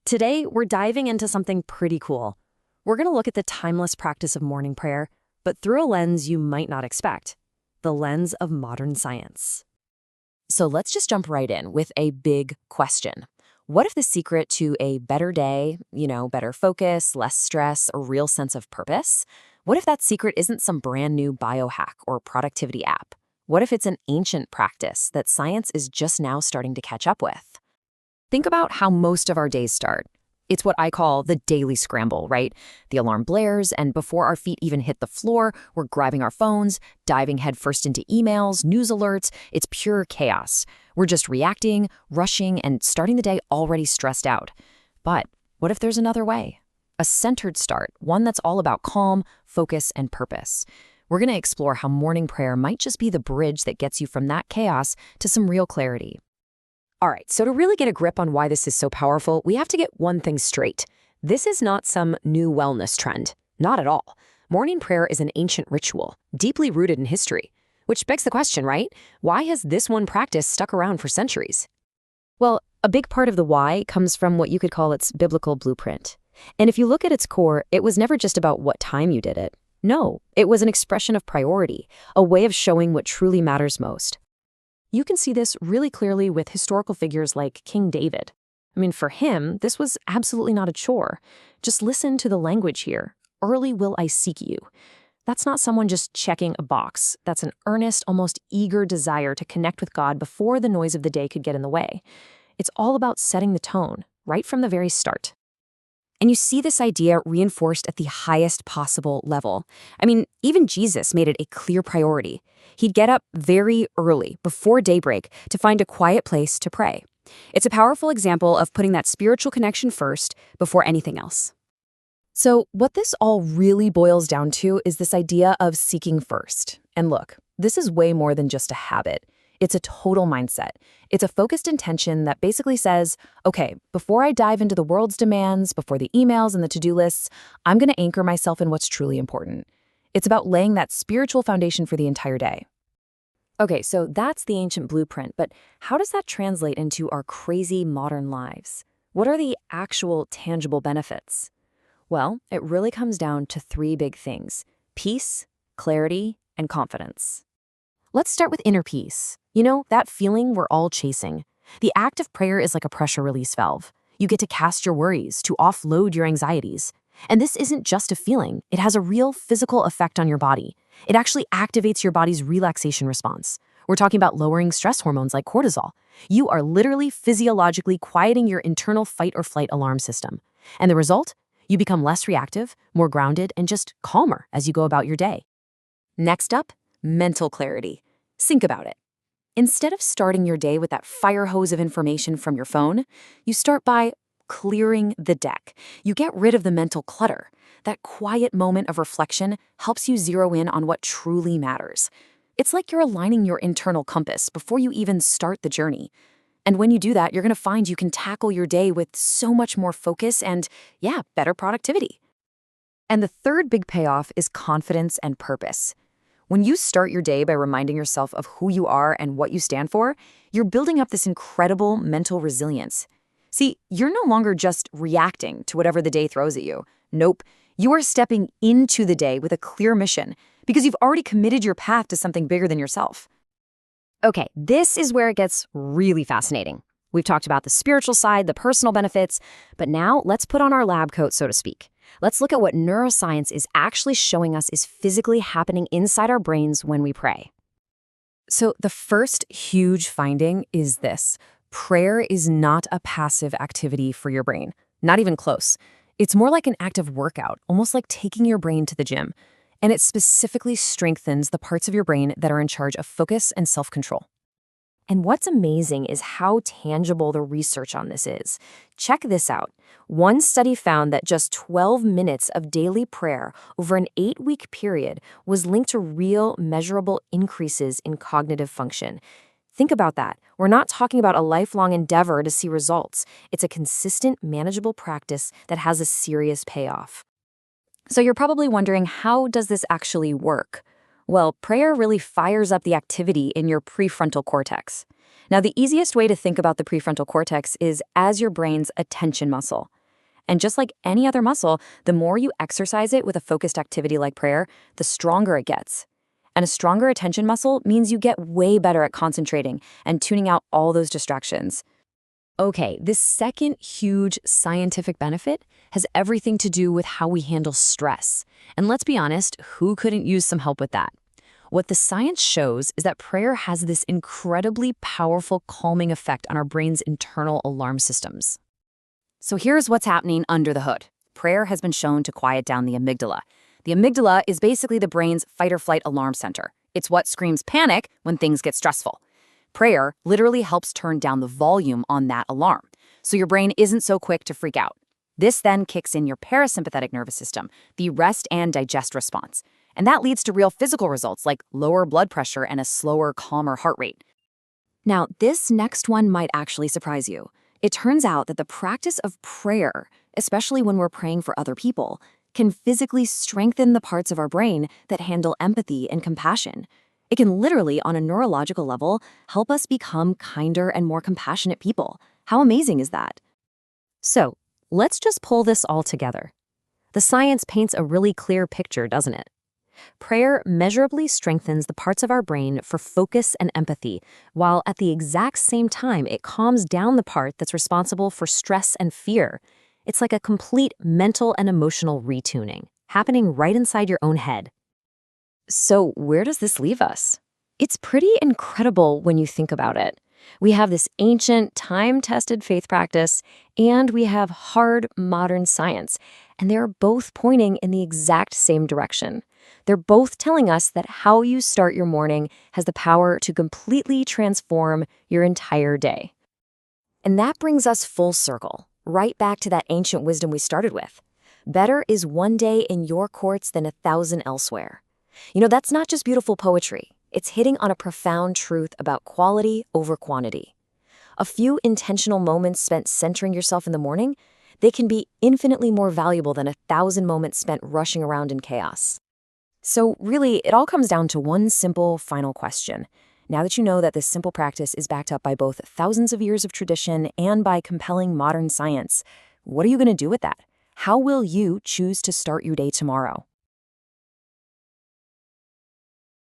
Today, we're diving into something pretty cool. We're going to look at the timeless practice of morning prayer, but through a lens you might not expect, the lens of modern science. So let's just jump right in with a big question. What if the secret to a better day, better focus, less stress, a real sense of purpose? What if that secret isn't some brand new biohack or productivity app? What if it's an ancient practice that science is just now starting to catch up with? Think about how most of our days start. It's what I call the daily scramble, right? The alarm blares, and before our feet even hit the floor, we're grabbing our phones, diving headfirst into emails, news alerts. It's pure chaos. We're just reacting, rushing, and starting the day already stressed out. But what if there's another way? A centered start, one that's all about calm, focus, and purpose. We're going to explore how morning prayer might just be the bridge that gets you from that chaos to some real clarity. All right, so to really get a grip on why this is so powerful, we have to get one thing straight. This is not some new wellness trend. Not at all. Morning prayer is an ancient ritual, deeply rooted in history. Which begs the question, right? Why has this one practice stuck around for centuries? Well, a big part of the why comes from what you could call its biblical blueprint. And if you look at its core, it was never just about what time you did it. No, it was an expression of priority, a way of showing what truly matters most. You can see this really clearly with historical figures like King David. For him, this was absolutely not a chore. Just listen to the language here. Early will I seek you. That's not someone just checking a box. That's an earnest, almost eager desire to connect with God before the noise of the day could get in the way. It's all about setting the tone, right from the very start. And you see this idea reinforced at the highest possible level. Even Jesus made it a clear priority. He'd get up very early, before daybreak, to find a quiet place to pray. It's a powerful example of putting that spiritual connection first before anything else. So what this all really boils down to is this idea of seeking first. And look, this is way more than just a habit. It's a total mindset. It's a focused intention that basically says, okay, before I dive into the world's demands, before the emails and the to-do lists, I'm going to anchor myself in what's truly important. It's about laying that spiritual foundation for the entire day. Okay, so that's the ancient blueprint, but how does that translate into our crazy modern lives? What are the actual tangible benefits? Well, it really comes down to three big things: peace, clarity, and confidence. Let's start with inner peace. That feeling we're all chasing. The act of prayer is like a pressure release valve. You get to cast your worries, to offload your anxieties. And this isn't just a feeling. It has a real physical effect on your body. It actually activates your body's relaxation response. We're talking about lowering stress hormones like cortisol. You are literally physiologically quieting your internal fight or flight alarm system. And the result? You become less reactive, more grounded, and just calmer as you go about your day. Next up, mental clarity. Think about it. Instead of starting your day with that fire hose of information from your phone, you start by clearing the deck. You get rid of the mental clutter. That quiet moment of reflection helps you zero in on what truly matters. It's like you're aligning your internal compass before you even start the journey. And when you do that, you're going to find you can tackle your day with so much more focus and, better productivity. And the third big payoff is confidence and purpose. When you start your day by reminding yourself of who you are and what you stand for, you're building up this incredible mental resilience. See, you're no longer just reacting to whatever the day throws at you. Nope, you are stepping into the day with a clear mission because you've already committed your path to something bigger than yourself. Okay, this is where it gets really fascinating. We've talked about the spiritual side, the personal benefits, but now let's put on our lab coat, so to speak. Let's look at what neuroscience is actually showing us is physically happening inside our brains when we pray. So the first huge finding is this: prayer is not a passive activity for your brain, not even close. It's more like an active workout, almost like taking your brain to the gym. And it specifically strengthens the parts of your brain that are in charge of focus and self-control. And what's amazing is how tangible the research on this is. Check this out. One study found that just 12 minutes of daily prayer over an 8-week period was linked to real, measurable increases in cognitive function. Think about that. We're not talking about a lifelong endeavor to see results. It's a consistent, manageable practice that has a serious payoff. So you're probably wondering, how does this actually work? Well, prayer really fires up the activity in your prefrontal cortex. Now, the easiest way to think about the prefrontal cortex is as your brain's attention muscle. And just like any other muscle, the more you exercise it with a focused activity like prayer, the stronger it gets. And a stronger attention muscle means you get way better at concentrating and tuning out all those distractions. Okay, this second huge scientific benefit has everything to do with how we handle stress. And let's be honest, who couldn't use some help with that? What the science shows is that prayer has this incredibly powerful calming effect on our brain's internal alarm systems. So here's what's happening under the hood. Prayer has been shown to quiet down the amygdala. The amygdala is basically the brain's fight-or-flight alarm center. It's what screams panic when things get stressful. Prayer literally helps turn down the volume on that alarm, so your brain isn't so quick to freak out. This then kicks in your parasympathetic nervous system, the rest and digest response. And that leads to real physical results like lower blood pressure and a slower, calmer heart rate. Now, this next one might actually surprise you. It turns out that the practice of prayer, especially when we're praying for other people, can physically strengthen the parts of our brain that handle empathy and compassion. It can literally, on a neurological level, help us become kinder and more compassionate people. How amazing is that? So, let's just pull this all together. The science paints a really clear picture, doesn't it? Prayer measurably strengthens the parts of our brain for focus and empathy, while at the exact same time it calms down the part that's responsible for stress and fear. It's like a complete mental and emotional retuning, happening right inside your own head. So where does this leave us? It's pretty incredible when you think about it. We have this ancient, time-tested faith practice, and we have hard, modern science, and they're both pointing in the exact same direction. They're both telling us that how you start your morning has the power to completely transform your entire day. And that brings us full circle, right back to that ancient wisdom we started with. Better is one day in your courts than 1,000 elsewhere. You know, that's not just beautiful poetry. It's hitting on a profound truth about quality over quantity. A few intentional moments spent centering yourself in the morning, they can be infinitely more valuable than 1,000 moments spent rushing around in chaos. So really, it all comes down to one simple final question. Now that you know that this simple practice is backed up by both thousands of years of tradition and by compelling modern science, what are you going to do with that? How will you choose to start your day tomorrow?